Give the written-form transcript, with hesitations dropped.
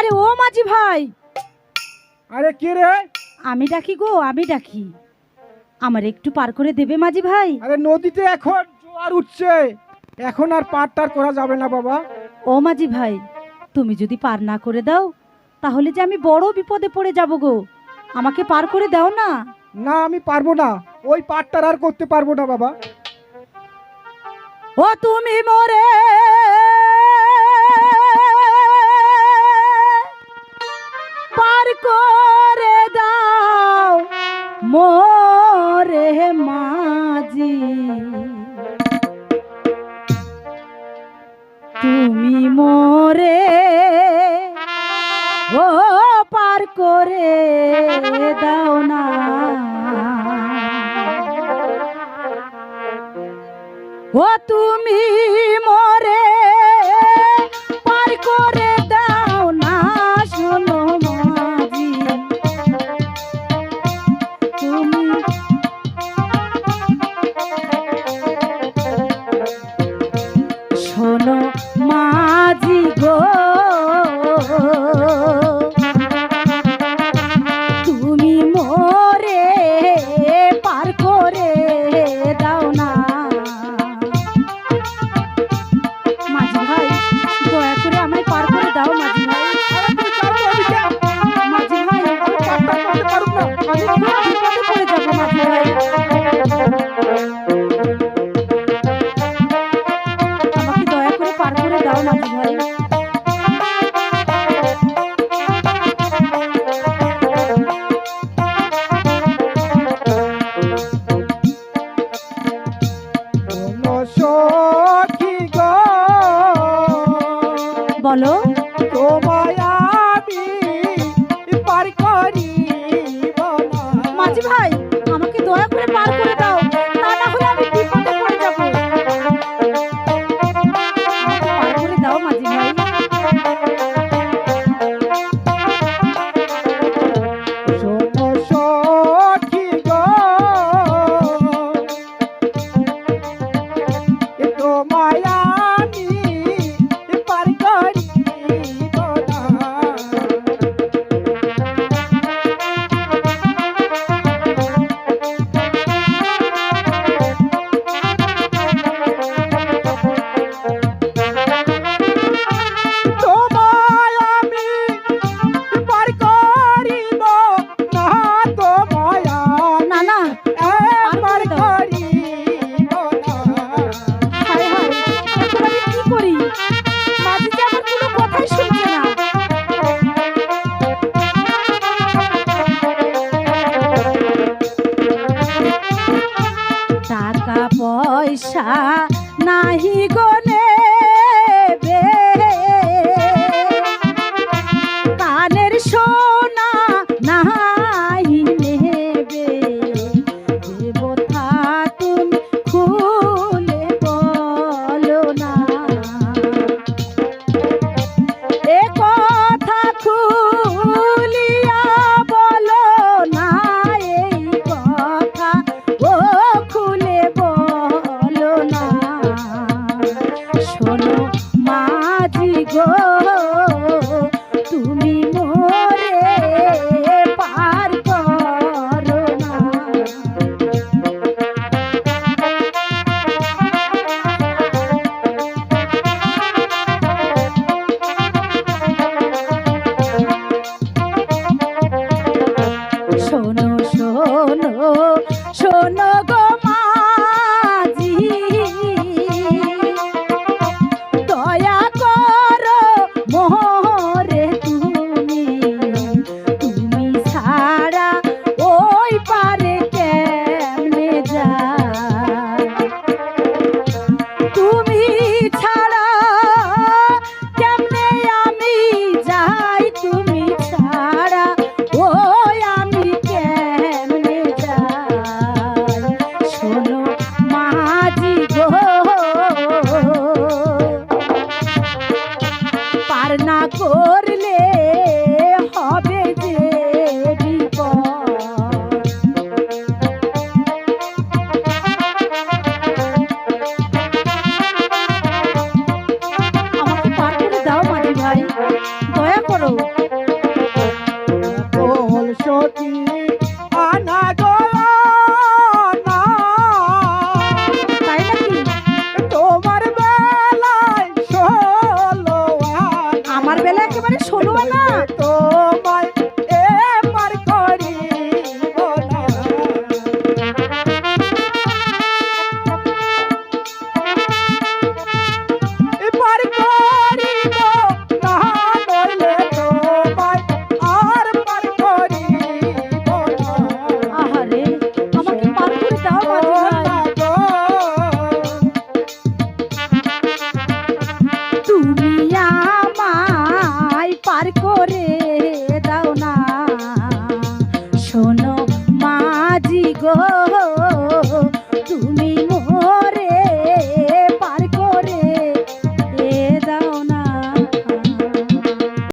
আরে ও মাঝি ভাই, আরে কে রে? আমি ডাকি গো, আমি ডাকি। আমার একটু পার করে দেবে মাঝি ভাই? আরে নদীতে এখন জোয়ার উঠছে, এখন আর পার টার করা যাবে না বাবা। ও মাঝি ভাই, তুমি যদি পার না করে দাও তাহলে যে আমি বড় বিপদে পড়ে যাব গো, আমাকে পার করে দাও না। না আমি পারবো না, ওই পারটার আর করতে পারবো না বাবা। ও তুমি মোরে পার করে দাও মোরে মাঝি, তুমি মোরে ও পার করে দাও না। ও তুমি মোরে পার করে দাও না, শোনো মাঝি তুমি, শোনো মাঝি গো, তুমি মোরে পার করে দাও না। মাঝি ভাই দয়া করে আমায় পার করে দাও মাঝি ভাই। মাঝি ভাই পারটা করতে পারবো না। আমি খুব বিপদে পড়ে যাবো মাঝি ভাই, আমাকে দয়া করে পার করে দাও মাঝি ভাই। শোনো সখী গো, বলো তোমায় আমি পার করিব না। মাঝি ভাই আমাকে দয়া করে পার করে দাও, তা না হলে আমি বিপদে পড়ে যাব। আমাকে পার করে দাও মাঝি ভাই। শোনো সখী গো, তোমায় আমি পার করিব না। তোমায় আমি পার করিব না, তোমায় না না, পার করিব না। হায় হায়, এখন আমি কি করি? মাঝি যে আমার কোনো কথাই শুনছে না। টাকা পয়সা নাহি গনে বে, কানের সোনা নাহি নেবে, দেবতা তুমি খুলে বলো না, এ কথা খুলিয়া বলো না, এই কথা ও খুলে বলো না। শোনো মাঝি গো, তুমি মোরে পার করো না। শোনো শোনো শোনো গো মাঝি, দয়া করো মোরে তুমি, তুমি ছাড়া ওই পারে কেমনে যায়, তুমি ছাড়া কেমনে আমি যাই, তুমি ছাড়া ওই আমি কেমনে যাই। শোনো মাঝি গো, পার না করলে হবে যে বিপদ। আমাকে পার করে দাও মাঝি ভাই, দয়া করো। আমার বেলা একেবারে ষোলো আনা। তোমায় এবার করিব না। এবার করিব না, নইলে তোমায় আর পার করিব না। আহারে, আমাকে পার করে দাও মাঝি ভাই। তুমি আমায় পার করে